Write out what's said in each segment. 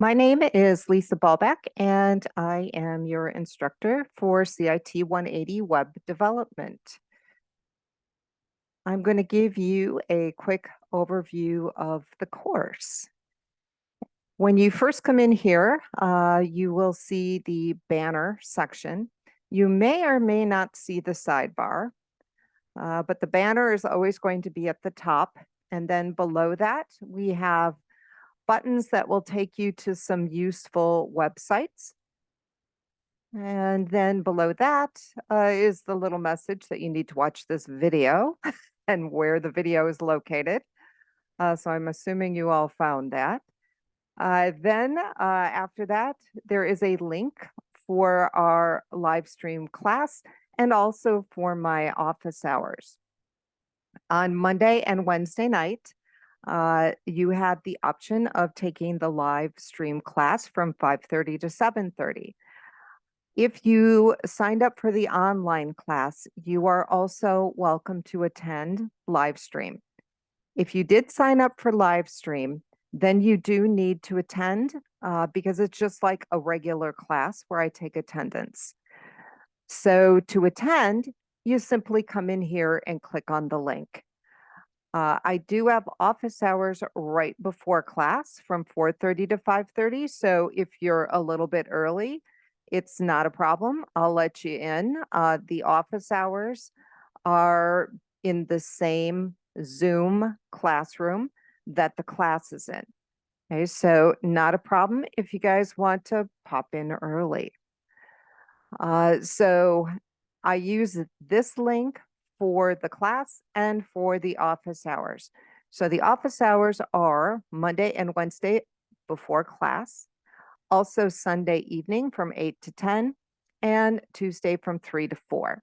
My name is Lisa Ballbeck, and I am your instructor for CIT180 Web Development. I'm going to give you a quick overview of the course. When you first come in here, you will see the banner section. You may or may not see the sidebar, but the banner is always going to be at the top. And then below that, we have buttons that will take you to some useful websites. And then below that is the little message that you need to watch this video and where the video is located. So I'm assuming you all found that. Then after that, there is a link for our live stream class and also for my office hours. On Monday and Wednesday night, you had the option of taking the live stream class from 5:30 to 7:30. If you signed up for the online class, you are also welcome to attend live stream. If you did sign up for live stream, then you do need to attend because it's just like a regular class where I take attendance. So to attend, you simply come in here and click on the link. I do have office hours right before class from 4:30 to 5:30. So if you're a little bit early, it's not a problem. I'll let you in. The office hours are in the same Zoom classroom that the class is in. Okay, so not a problem if you guys want to pop in early. So I use this link for the class and for the office hours. So the office hours are Monday and Wednesday before class, also Sunday evening from 8 to 10, and Tuesday from 3 to 4.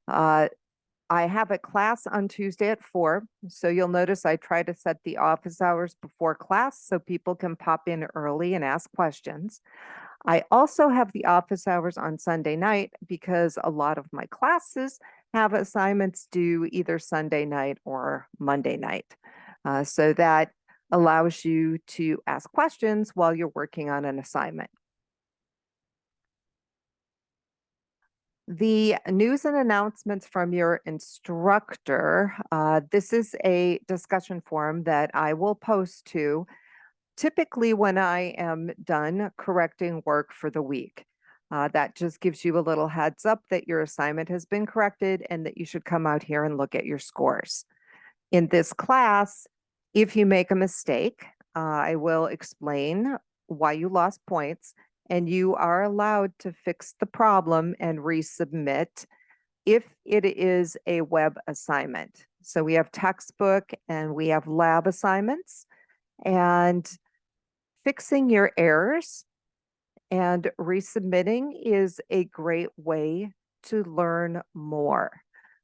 I have a class on Tuesday at 4, so you'll notice I try to set the office hours before class so people can pop in early and ask questions. I also have the office hours on Sunday night because a lot of my classes have assignments due either Sunday night or Monday night. So that allows you to ask questions while you're working on an assignment. The news and announcements from your instructor. This is a discussion forum that I will post to typically when I am done correcting work for the week. That just gives you a little heads up that your assignment has been corrected and that you should come out here and look at your scores. In this class, if you make a mistake, I will explain why you lost points, and you are allowed to fix the problem and resubmit if it is a web assignment. So we have textbook and we have lab assignments, and fixing your errors and resubmitting is a great way to learn more,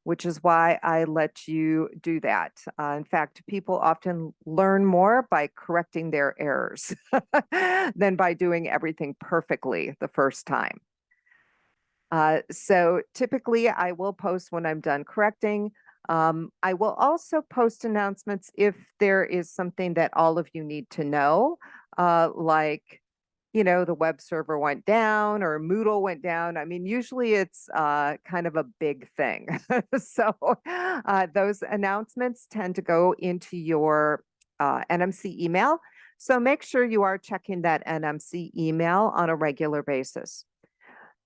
which is why I let you do that. In fact, people often learn more by correcting their errors than by doing everything perfectly the first time. So typically I will post when I'm done correcting. I will also post announcements if there is something that all of you need to know, like, the web server went down or Moodle went down. I mean, usually it's kind of a big thing. So those announcements tend to go into your NMC email. So make sure you are checking that NMC email on a regular basis.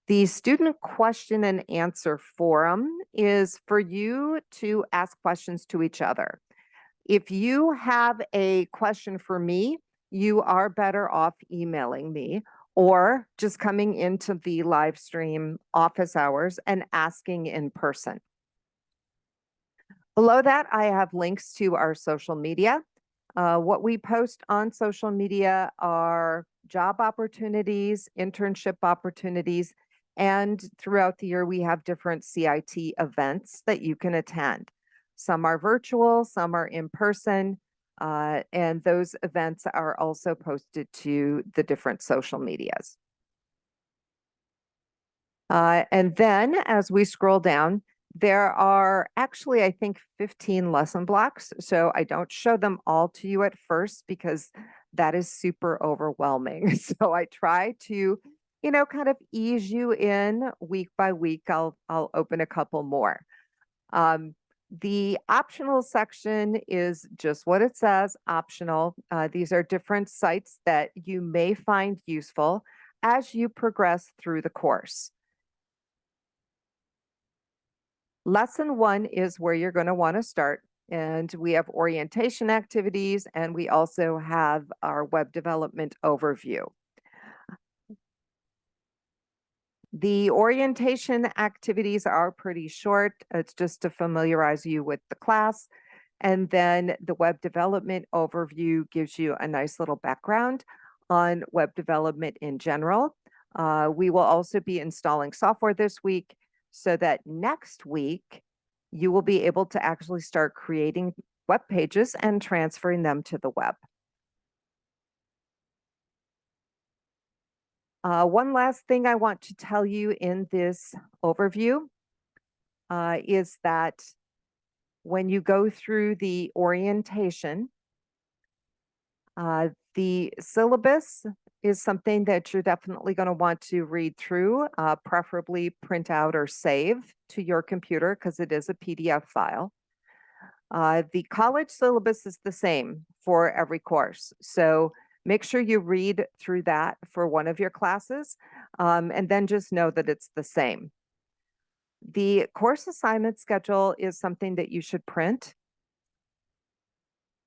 The student question and answer forum is for you to ask questions to each other. If you have a question for me, you are better off emailing me or just coming into the live stream office hours and asking in person. Below that, I have links to our social media. What we post on social media are job opportunities, internship opportunities, and throughout the year, we have different CIT events that you can attend. Some are virtual, some are in person, and those events are also posted to the different social medias. And then as we scroll down, There are actually, I think, 15 lesson blocks. So I don't show them all to you at first because that is super overwhelming. So I try to, kind of ease you in week by week. I'll open a couple more. The optional section is just what it says, optional. These are different sites that you may find useful as you progress through the course. Lesson 1 is where you're going to want to start. And we have orientation activities, and we also have our web development overview. The orientation activities are pretty short. It's just to familiarize you with the class. And then the web development overview gives you a nice little background on web development in general. We will also be installing software this week so that next week you will be able to actually start creating web pages and transferring them to the web. One last thing I want to tell you in this overview is that when you go through the orientation, the syllabus is something that you're definitely going to want to read through, preferably print out or save to your computer because it is a PDF file. The college syllabus is the same for every course. So make sure you read through that for one of your classes, and then just know that it's the same. The course assignment schedule is something that you should print.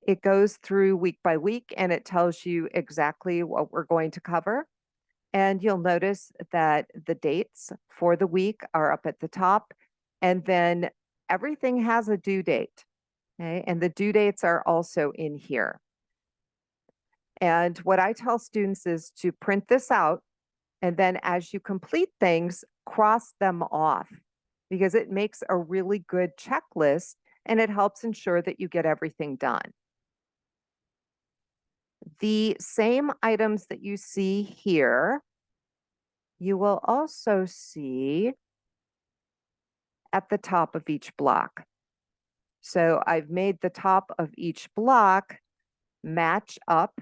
It goes through week by week and it tells you exactly what we're going to cover. And you'll notice that the dates for the week are up at the top. And then everything has a due date. Okay? And the due dates are also in here. And what I tell students is to print this out. And then as you complete things, cross them off because it makes a really good checklist and it helps ensure that you get everything done. The same items that you see here, you will also see at the top of each block. So I've made the top of each block match up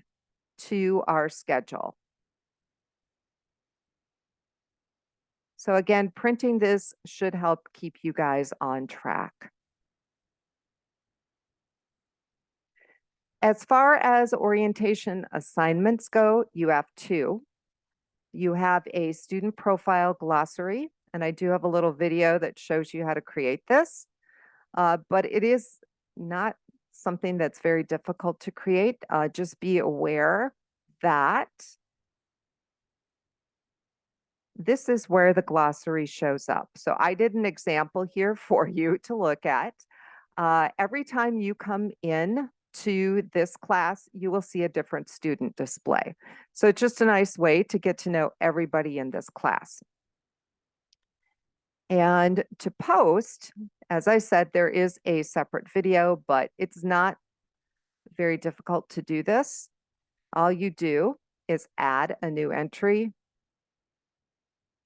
to our schedule. So again, printing this should help keep you guys on track. As far as orientation assignments go, you have 2. You have a student profile glossary, and I do have a little video that shows you how to create this, but it is not something that's very difficult to create. Just be aware that this is where the glossary shows up. So I did an example here for you to look at. Every time you come in to this class, you will see a different student display. So it's just a nice way to get to know everybody in this class. And to post, as I said, there is a separate video, but it's not very difficult to do this. All you do is add a new entry,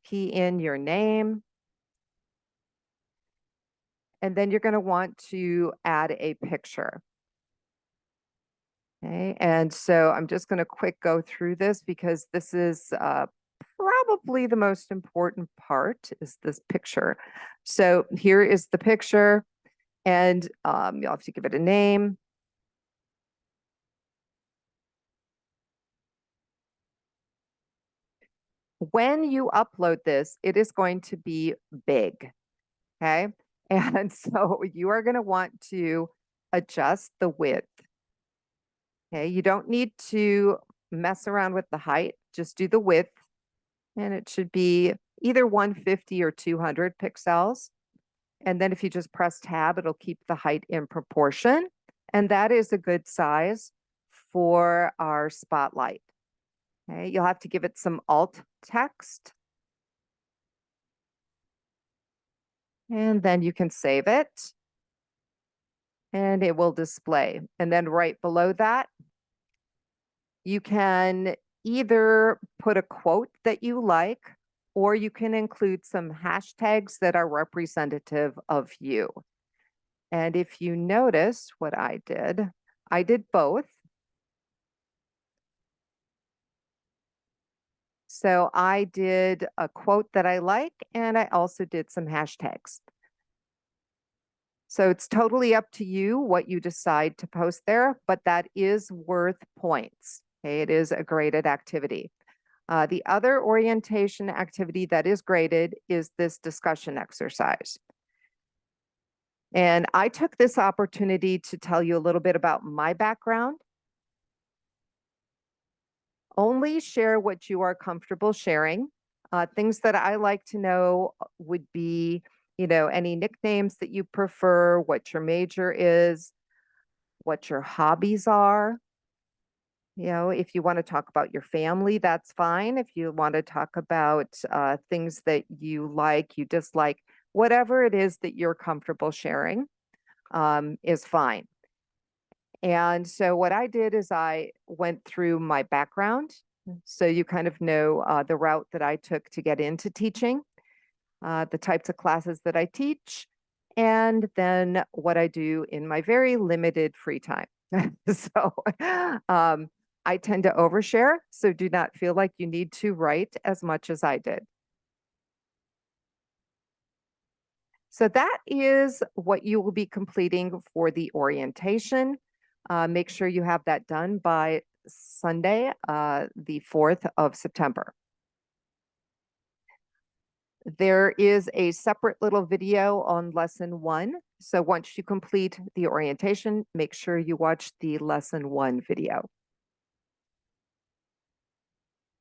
key in your name, and then you're going to want to add a picture. Okay, and so I'm just going to quick go through this because this is probably the most important part is this picture. So here is the picture, and you'll have to give it a name. When you upload this, it is going to be big, okay? And so you are going to want to adjust the width. Okay, you don't need to mess around with the height, just do the width, and it should be either 150 or 200 pixels. And then if you just press tab, it'll keep the height in proportion. And that is a good size for our spotlight. Okay, you'll have to give it some alt text. And then you can save it. And it will display. And then right below that, you can either put a quote that you like, or you can include some hashtags that are representative of you. And if you notice what I did both. So I did a quote that I like, and I also did some hashtags. So it's totally up to you what you decide to post there, but that is worth points. Okay, it is a graded activity. The other orientation activity that is graded is this discussion exercise. And I took this opportunity to tell you a little bit about my background. Only share what you are comfortable sharing. Things that I like to know would be, any nicknames that you prefer, what your major is, what your hobbies are. If you want to talk about your family, that's fine. If you want to talk about things that you like, you dislike, whatever it is that you're comfortable sharing is fine. And so what I did is I went through my background. So you kind of know the route that I took to get into teaching, the types of classes that I teach, and then what I do in my very limited free time. So I tend to overshare, so do not feel like you need to write as much as I did. So that is what you will be completing for the orientation. Make sure you have that done by Sunday, the 4th of September. There is a separate little video on lesson 1. So once you complete the orientation, make sure you watch the lesson 1 video.